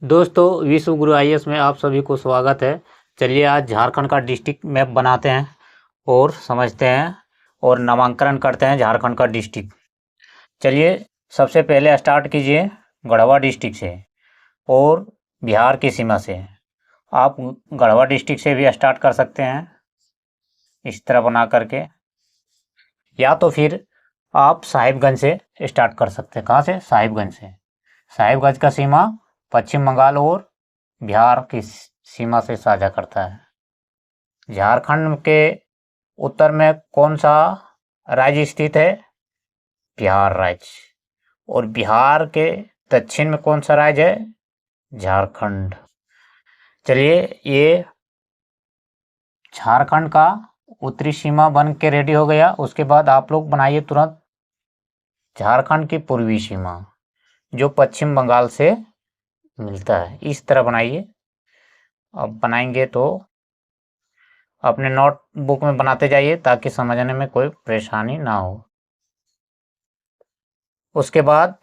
दोस्तों, विश्व गुरु आईएएस में आप सभी को स्वागत है। चलिए आज झारखंड का डिस्ट्रिक्ट मैप बनाते हैं और समझते हैं और नामांकन करते हैं झारखंड का डिस्ट्रिक्ट। चलिए सबसे पहले स्टार्ट कीजिए गढ़वा डिस्ट्रिक्ट से और बिहार की सीमा से। आप गढ़वा डिस्ट्रिक्ट से भी स्टार्ट कर सकते हैं इस तरह बना करके, या तो फिर आप साहिबगंज से स्टार्ट कर सकते हैं। कहाँ से? साहिबगंज से। साहिबगंज का सीमा पश्चिम बंगाल और बिहार की सीमा से साझा करता है। झारखंड के उत्तर में कौन सा राज्य स्थित है? बिहार राज्य। और बिहार के दक्षिण में कौन सा राज्य है? झारखंड। चलिए ये झारखंड का उत्तरी सीमा बन के रेडी हो गया। उसके बाद आप लोग बनाइए तुरंत झारखंड की पूर्वी सीमा जो पश्चिम बंगाल से मिलता है। इस तरह बनाइए। अब बनाएंगे तो अपने नोटबुक में बनाते जाइए ताकि समझने में कोई परेशानी ना हो। उसके बाद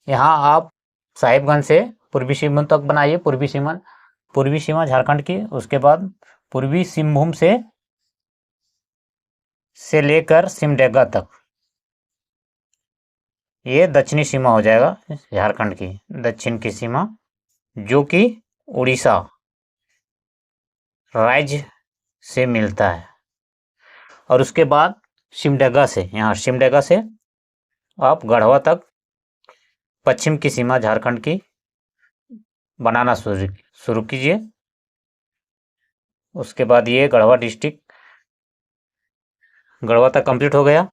यहाँ आप साहिबगंज से पूर्वी सिंहभूम तक बनाइए। पूर्वी सीमा झारखंड की। उसके बाद पूर्वी सिंहभूम से लेकर सिमडेगा तक ये दक्षिणी सीमा हो जाएगा झारखंड की, दक्षिण की सीमा, जो कि उड़ीसा राज्य से मिलता है। और उसके बाद सिमडेगा से, यहाँ सिमडेगा से आप गढ़वा तक पश्चिम की सीमा झारखंड की बनाना शुरू कीजिए। उसके बाद ये गढ़वा डिस्ट्रिक्ट गढ़वा तक कंप्लीट हो गया।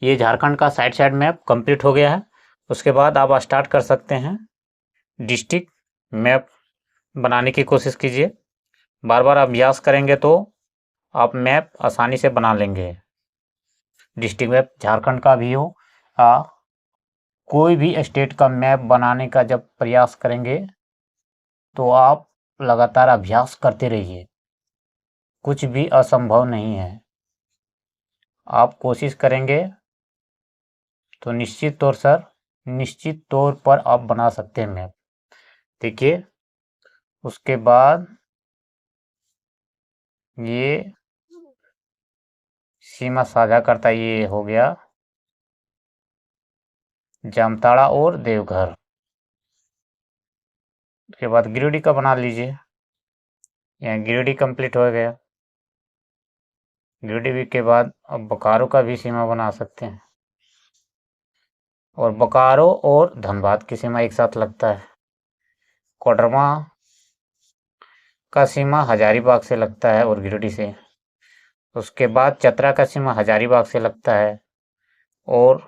ये झारखंड का साइड मैप कंप्लीट हो गया है। उसके बाद आप स्टार्ट कर सकते हैं डिस्ट्रिक्ट मैप बनाने की कोशिश कीजिए। बार बार अभ्यास करेंगे तो आप मैप आसानी से बना लेंगे। डिस्ट्रिक्ट मैप झारखंड का भी हो, कोई भी स्टेट का मैप बनाने का जब प्रयास करेंगे तो आप लगातार अभ्यास करते रहिए। कुछ भी असंभव नहीं है। आप कोशिश करेंगे तो निश्चित तौर पर आप बना सकते हैं मैप। देखिए उसके बाद ये सीमा साझा करता, ये हो गया जामताड़ा और देवघर। उसके बाद गिरिडीह का बना लीजिए। यहाँ गिरिडीह कंप्लीट हो गया। गिरिडीह के बाद अब बोकारो का भी सीमा बना सकते हैं। और बोकारो और धनबाद की सीमा एक साथ लगता है। कोडरमा का सीमा हजारीबाग से लगता है और गिरिडीह से। उसके बाद चतरा का सीमा हजारीबाग से लगता है और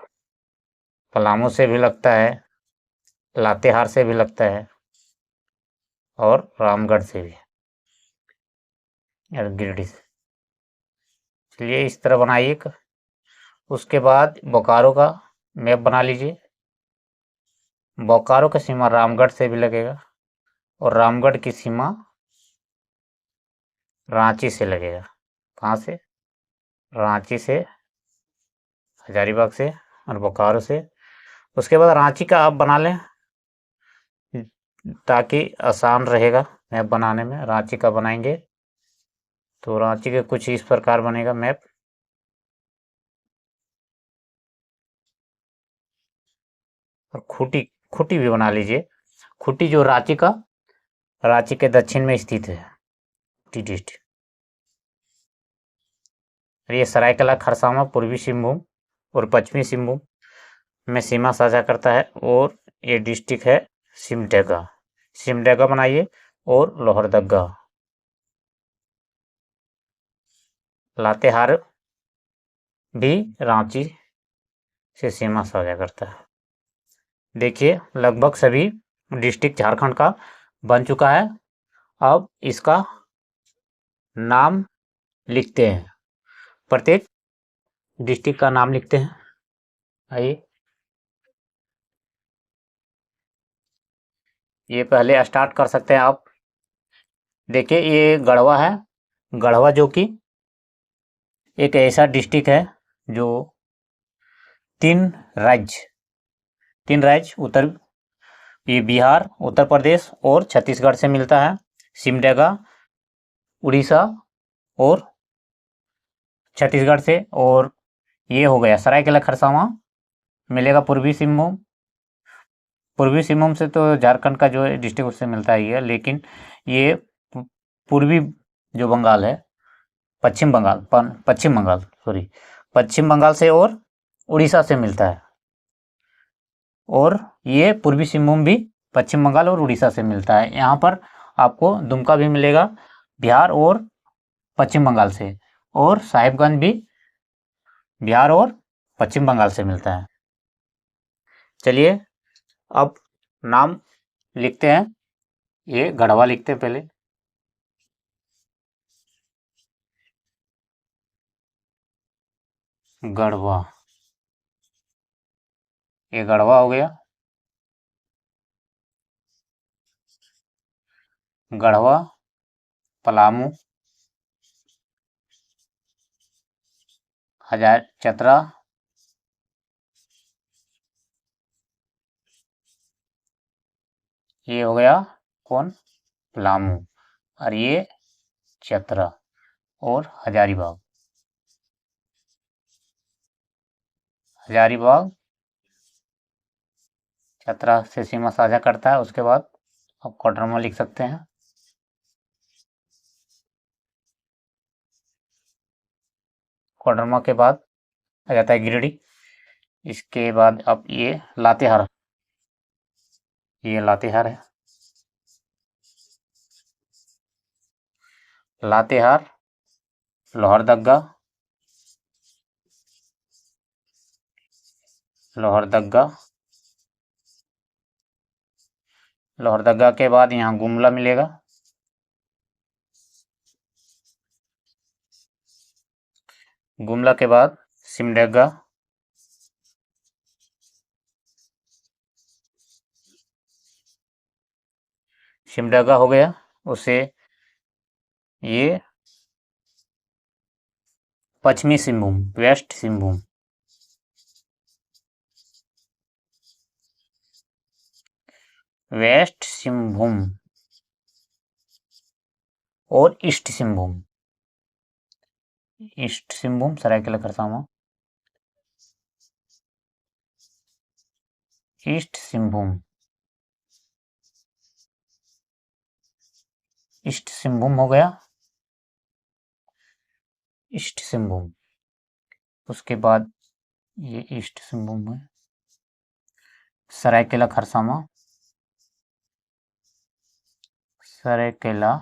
पलामू से भी लगता है, लातेहार से भी लगता है और रामगढ़ से भी, गिरिडीह से। चलिए इस तरह बनाइए। उसके बाद बोकारो का मैप बना लीजिए। बोकारो का सीमा रामगढ़ से भी लगेगा और रामगढ़ की सीमा रांची से लगेगा। कहाँ से? रांची से, हजारीबाग से और बोकारो से। उसके बाद रांची का आप बना लें ताकि आसान रहेगा मैप बनाने में। रांची का बनाएंगे तो रांची के कुछ इस प्रकार बनेगा मैप। और खूंटी भी बना लीजिए। खूंटी जो रांची के दक्षिण में स्थित है डिस्ट्रिक्ट। ये सरायकेला खरसावां पूर्वी सिंहभूम और पश्चिमी सिंहभूम में सीमा साझा करता है। और ये डिस्ट्रिक्ट है सिमडेगा बनाइए और लोहरदगा। लातेहार भी रांची से सीमा साझा करता है। देखिए लगभग सभी डिस्ट्रिक्ट झारखंड का बन चुका है। अब इसका नाम लिखते हैं, प्रत्येक डिस्ट्रिक्ट का नाम लिखते हैं। आइए, ये पहले स्टार्ट कर सकते हैं आप। देखिए ये गढ़वा है। गढ़वा जो कि एक ऐसा डिस्ट्रिक्ट है जो तीन राज्य उत्तर ये बिहार, उत्तर प्रदेश और छत्तीसगढ़ से मिलता है। सिमडेगा उड़ीसा और छत्तीसगढ़ से। और ये हो गया सरायकेला खरसावां मिलेगा पूर्वी सिंहभूम। पूर्वी सिंहभूम से तो झारखंड का जो है डिस्ट्रिक्ट उससे मिलता ही है, लेकिन ये पूर्वी जो बंगाल है, पश्चिम बंगाल सॉरी, पश्चिम बंगाल से और उड़ीसा से मिलता है। और ये पूर्वी सिंहभूम भी पश्चिम बंगाल और उड़ीसा से मिलता है। यहाँ पर आपको दुमका भी मिलेगा बिहार और पश्चिम बंगाल से, और साहिबगंज भी बिहार और पश्चिम बंगाल से मिलता है। चलिए अब नाम लिखते हैं। ये गढ़वा लिखते हैं पहले। गढ़वा, ये गढ़वा हो गया। गढ़वा, पलामू, हजार चतरा, ये हो गया कौन, पलामू, और ये चतरा और हजारीबाग। हजारीबाग चतरा से सीमा साझा करता है। उसके बाद आप कोडरमा लिख सकते हैं। कोडरमा के बाद आ जाता है गिरिडीह। इसके बाद अब ये लातेहार, ये लातेहार है। लातेहार, लोहरदग्गा, लोहरदग्गा, लोहरदग्गा के बाद यहाँ गुमला मिलेगा। गुमला के बाद सिमडेगा, सिमडेगा हो गया। उसे ये पश्चिमी सिंहभूम, वेस्ट सिंहभूम, वेस्ट सिंहभूम और east Singhbhum, east Singhbhum Saraikela Kharsawan, east Singhbhum, east Singhbhum हो गया, ईस्ट सिंहभूम। उसके बाद ये ईस्ट सिंहभूम है। सरायकेला खरसावां, सरायकेला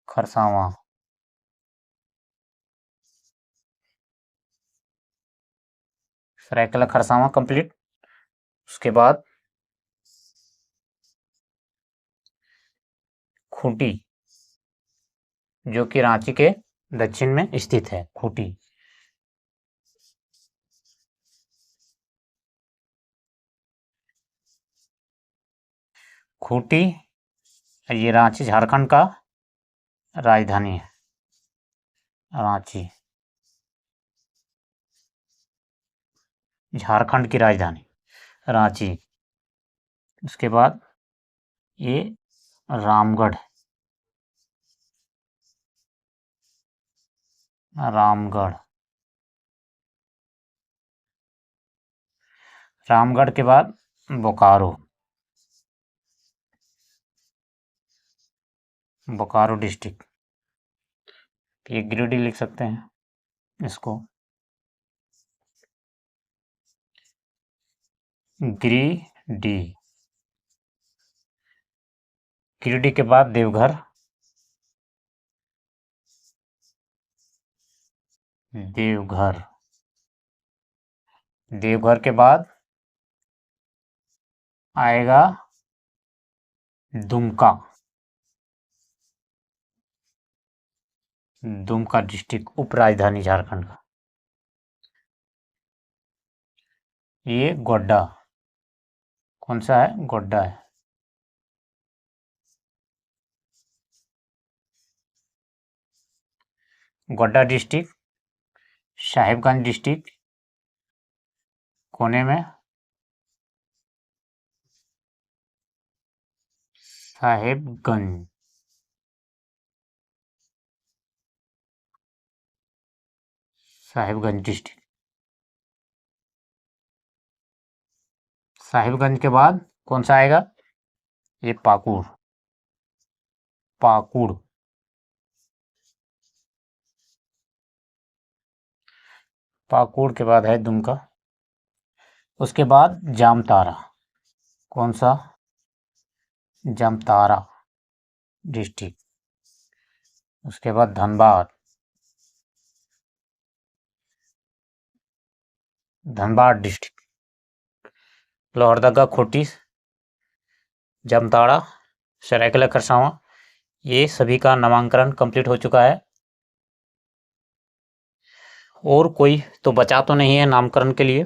खरसावां, सरायकेला खरसावां कंप्लीट। उसके बाद खूंटी, जो कि रांची के दक्षिण में स्थित है। खूंटी, खूंटी ये रांची झारखंड का राजधानी है। रांची झारखंड की राजधानी रांची। उसके बाद ये रामगढ़, रामगढ़, रामगढ़ के बाद बोकारो, बोकारो डिस्ट्रिक्ट, ये गिरिडीह लिख सकते हैं इसको। गिरिडीह, गिरिडीह के बाद देवघर, देवघर, देवघर के बाद आएगा दुमका, दुमका डिस्ट्रिक्ट उप राजधानी झारखंड का। ये गोड्डा, कौन सा है, गोड्डा है। गोड्डा डिस्ट्रिक्ट, साहिबगंज डिस्ट्रिक्ट कोने में, साहेबगंज, साहिबगंज डिस्ट्रिक्ट। साहिबगंज के बाद कौन सा आएगा? ये पाकुड़, पाकुड़। पाकुड़ के बाद है दुमका। उसके बाद जामतारा। कौन सा? जामतारा डिस्ट्रिक्ट। उसके बाद धनबाद, धनबाद डिस्ट्रिक्ट। लोहरदगा, खूंटी, जामताड़ा, सरायकेला खरसावां, ये सभी का नामांकन कंप्लीट हो चुका है। और कोई तो बचा तो नहीं है नामकरण के लिए,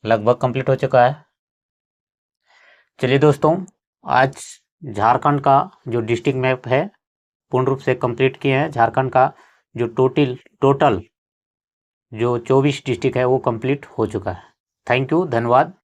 लगभग कंप्लीट हो चुका है। चलिए दोस्तों, आज झारखंड का जो डिस्ट्रिक्ट मैप है पूर्ण रूप से कंप्लीट किए हैं। झारखंड का जो टोटल जो 24 डिस्ट्रिक्ट है वो कंप्लीट हो चुका है। थैंक यू, धन्यवाद।